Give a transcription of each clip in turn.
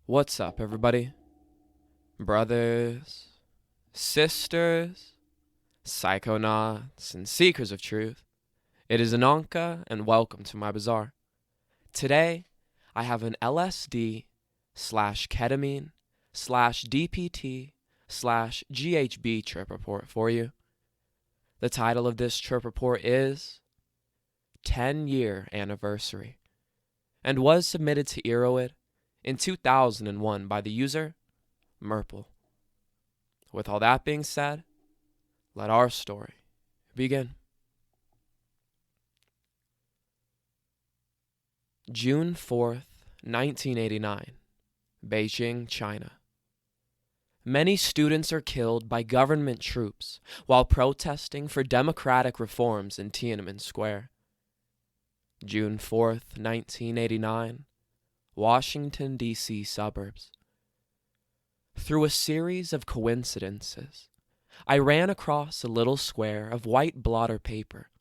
What's up, everybody? Brothers, sisters, psychonauts, and seekers of truth. It is Ananka, and welcome to my bazaar. Today, I have an LSD slash ketamine slash DPT slash GHB trip report for you. The title of this trip report is 10-Year Anniversary and was submitted to Eroid in 2001 by the user Merple. With all that being said, let our story begin. June 4th, 1989, Beijing, China. Many students are killed by government troops while protesting for democratic reforms in Tiananmen Square. June 4th, 1989, Washington, D.C. suburbs. Through a series of coincidences, I ran across a little square of white blotter paper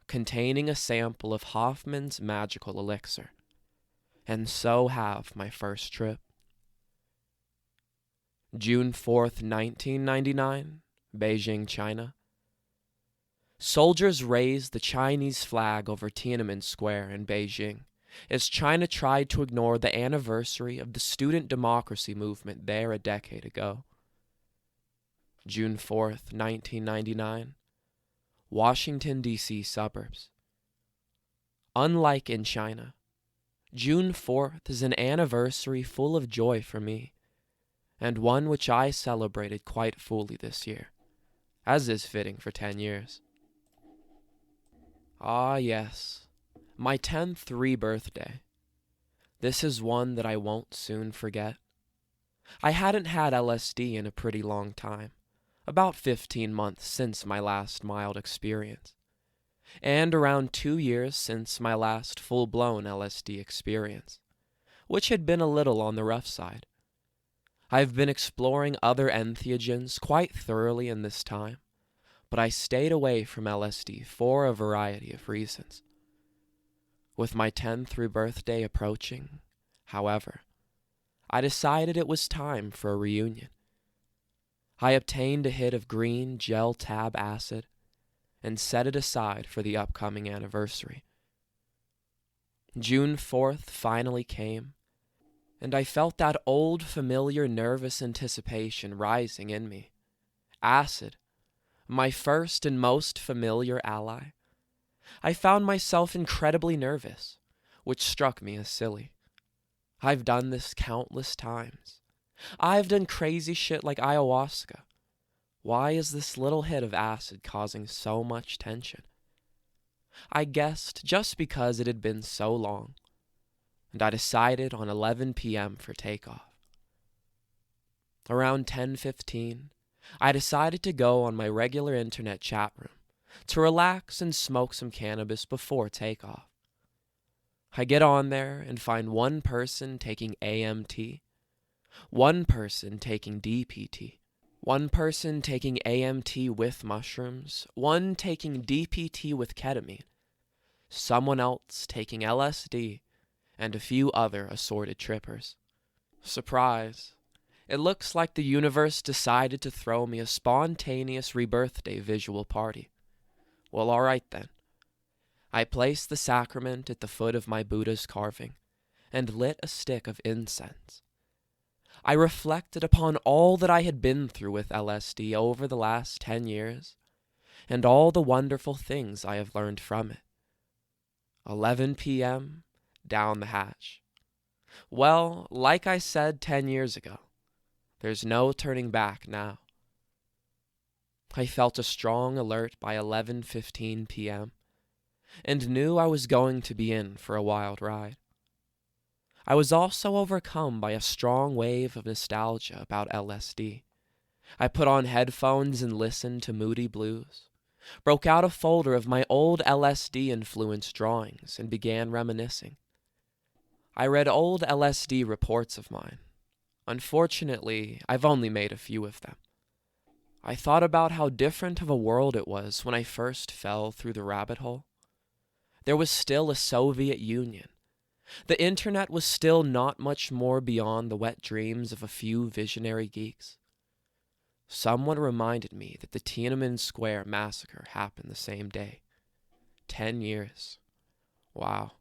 containing a sample of Hoffman's magical elixir, and so have my first trip. June 4th, 1999, Beijing, China. Soldiers raised the Chinese flag over Tiananmen Square in Beijing as China tried to ignore the anniversary of the student democracy movement there a decade ago. June 4th, 1999, Washington, D.C. suburbs. Unlike in China, June 4th is an anniversary full of joy for me, and one which I celebrated quite fully this year, as is fitting for 10 years. Ah, yes. My 10th rebirthday. This is one that I won't soon forget. I hadn't had LSD in a pretty long time, about 15 months since my last mild experience, and around 2 years since my last full-blown LSD experience, which had been a little on the rough side. I've been exploring other entheogens quite thoroughly in this time, but I stayed away from LSD for a variety of reasons. With my 10th rebirthday approaching, however, I decided it was time for a reunion. I obtained a hit of green gel tab acid and set it aside for the upcoming anniversary. June 4th finally came, and I felt that old familiar nervous anticipation rising in me. Acid, my first and most familiar ally. I found myself incredibly nervous, which struck me as silly. I've done this countless times. I've done crazy shit like ayahuasca. Why is this little hit of acid causing so much tension? I guessed just because it had been so long, and I decided on 11 p.m. for takeoff. Around 10:15, I decided to go on my regular internet chat room to relax and smoke some cannabis before takeoff. I get on there and find one person taking AMT, one person taking DPT, one person taking AMT with mushrooms, one taking DPT with ketamine, someone else taking LSD, and a few other assorted trippers. Surprise! It looks like the universe decided to throw me a spontaneous rebirthday visual party. Well, alright then. I placed the sacrament at the foot of my Buddha's carving and lit a stick of incense. I reflected upon all that I had been through with LSD over the last 10 years and all the wonderful things I have learned from it. 11 p.m., down the hatch. Well, like I said 10 years ago, there's no turning back now. I felt a strong alert by 11:15 p.m. and knew I was going to be in for a wild ride. I was also overcome by a strong wave of nostalgia about LSD. I put on headphones and listened to Moody Blues, broke out a folder of my old LSD-influenced drawings, and began reminiscing. I read old LSD reports of mine. Unfortunately, I've only made a few of them. I thought about how different of a world it was when I first fell through the rabbit hole. There was still a Soviet Union, The internet was still not much more beyond the wet dreams of a few visionary geeks. Someone reminded me that the Tiananmen Square massacre happened the same day. 10 years. Wow.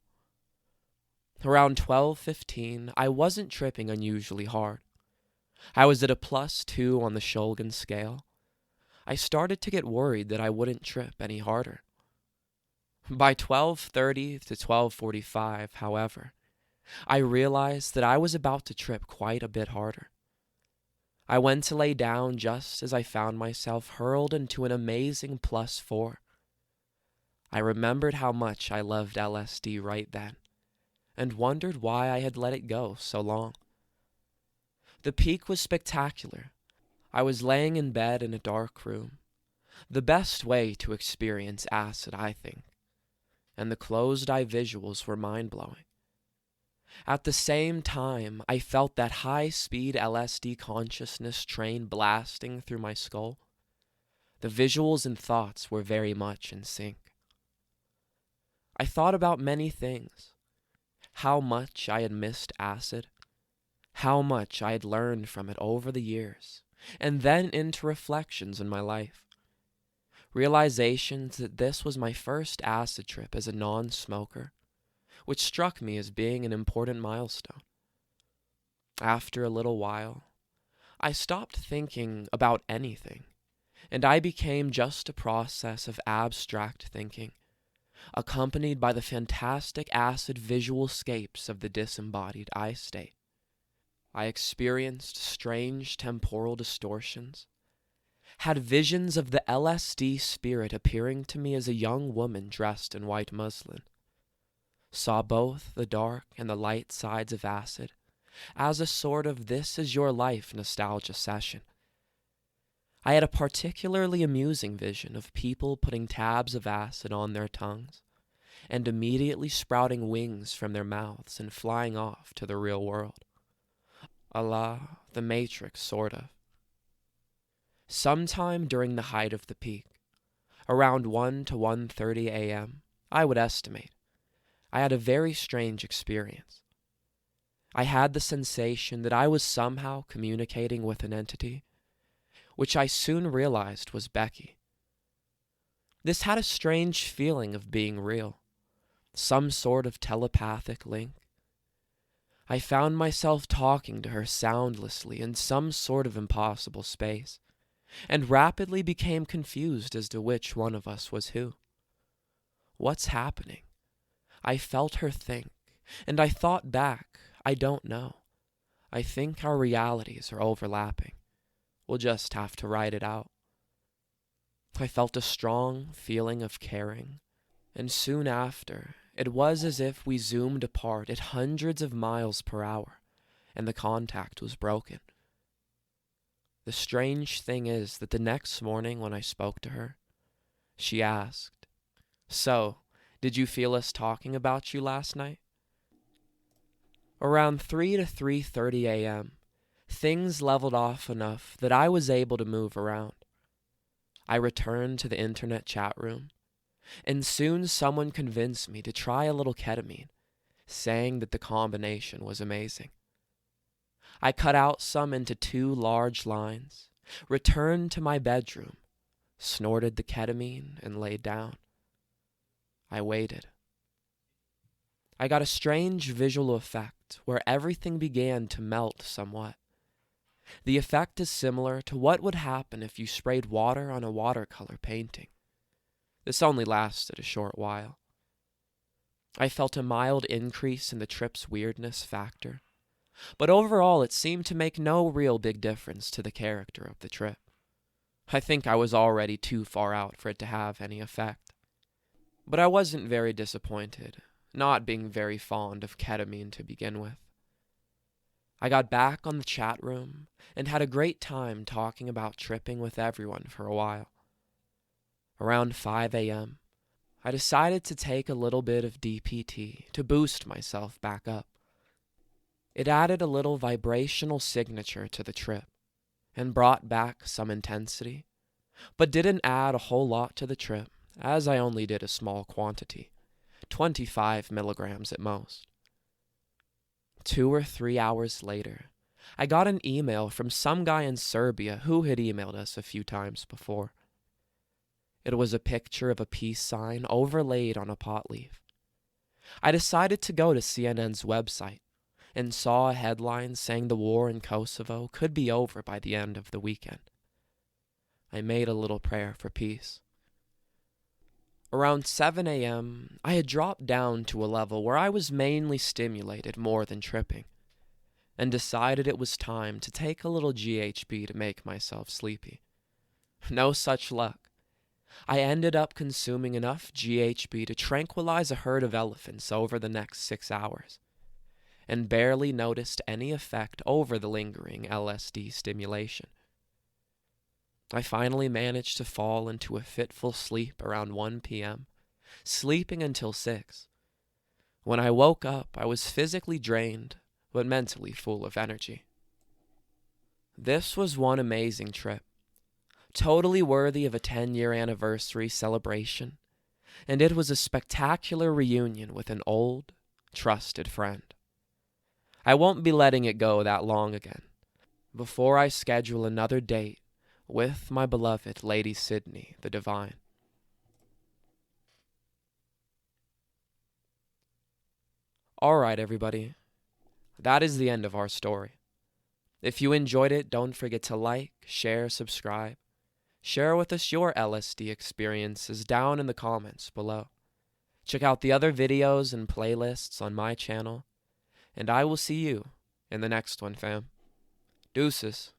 Around 12:15, I wasn't tripping unusually hard. I was at a +2 on the Shulgin scale. I started to get worried that I wouldn't trip any harder. By 12:30 to 12:45, however, I realized that I was about to trip quite a bit harder. I went to lay down just as I found myself hurled into an amazing +4. I remembered how much I loved LSD right then, and wondered why I had let it go so long. The peak was spectacular. I was laying in bed in a dark room, the best way to experience acid, I think, and the closed-eye visuals were mind-blowing. At the same time, I felt that high-speed LSD consciousness train blasting through my skull. The visuals and thoughts were very much in sync. I thought about many things. How much I had missed acid, how much I had learned from it over the years, and then into reflections in my life. Realizations that this was my first acid trip as a non-smoker, which struck me as being an important milestone. After a little while, I stopped thinking about anything, and I became just a process of abstract thinking, accompanied by the fantastic acid visual scapes of the disembodied I state. I experienced strange temporal distortions, had visions of the LSD spirit appearing to me as a young woman dressed in white muslin, saw both the dark and the light sides of acid as a sort of this is your life nostalgia session. I had a particularly amusing vision of people putting tabs of acid on their tongues and immediately sprouting wings from their mouths and flying off to the real world. A la The Matrix, sort of. Sometime during the height of the peak, around 1 to 1:30 a.m., I would estimate, I had a very strange experience. I had the sensation that I was somehow communicating with an entity, which I soon realized was Becky. This had a strange feeling of being real, some sort of telepathic link. I found myself talking to her soundlessly in some sort of impossible space, and rapidly became confused as to which one of us was who. What's happening? I felt her think, and I thought back, I don't know. I think our realities are overlapping. We'll just have to ride it out. I felt a strong feeling of caring, and soon after, it was as if we zoomed apart at hundreds of miles per hour, and the contact was broken. The strange thing is that the next morning when I spoke to her, she asked, "So, did you feel us talking about you last night?" Around 3 to 3:30 a.m., things leveled off enough that I was able to move around. I returned to the internet chat room, and soon someone convinced me to try a little ketamine, saying that the combination was amazing. I cut out some into 2 large lines, returned to my bedroom, snorted the ketamine, and laid down. I waited. I got a strange visual effect where everything began to melt somewhat. The effect is similar to what would happen if you sprayed water on a watercolor painting. This only lasted a short while. I felt a mild increase in the trip's weirdness factor, but overall it seemed to make no real big difference to the character of the trip. I think I was already too far out for it to have any effect. But I wasn't very disappointed, not being very fond of ketamine to begin with. I got back on the chat room and had a great time talking about tripping with everyone for a while. Around 5 a.m., I decided to take a little bit of DPT to boost myself back up. It added a little vibrational signature to the trip and brought back some intensity, but didn't add a whole lot to the trip, as I only did a small quantity, 25 milligrams at most. 2 or 3 hours later, I got an email from some guy in Serbia who had emailed us a few times before. It was a picture of a peace sign overlaid on a pot leaf. I decided to go to CNN's website and saw a headline saying the war in Kosovo could be over by the end of the weekend. I made a little prayer for peace. Around 7 a.m., I had dropped down to a level where I was mainly stimulated more than tripping, and decided it was time to take a little GHB to make myself sleepy. No such luck. I ended up consuming enough GHB to tranquilize a herd of elephants over the next 6 hours, and barely noticed any effect over the lingering LSD stimulation. I finally managed to fall into a fitful sleep around 1 p.m., sleeping until 6. When I woke up, I was physically drained, but mentally full of energy. This was one amazing trip, totally worthy of a 10-year anniversary celebration, and it was a spectacular reunion with an old, trusted friend. I won't be letting it go that long again before I schedule another date with my beloved Lady Sydney the Divine. All right, everybody. That is the end of our story. If you enjoyed it, don't forget to like, share, subscribe. Share with us your LSD experiences down in the comments below. Check out the other videos and playlists on my channel, and I will see you in the next one, fam. Deuces.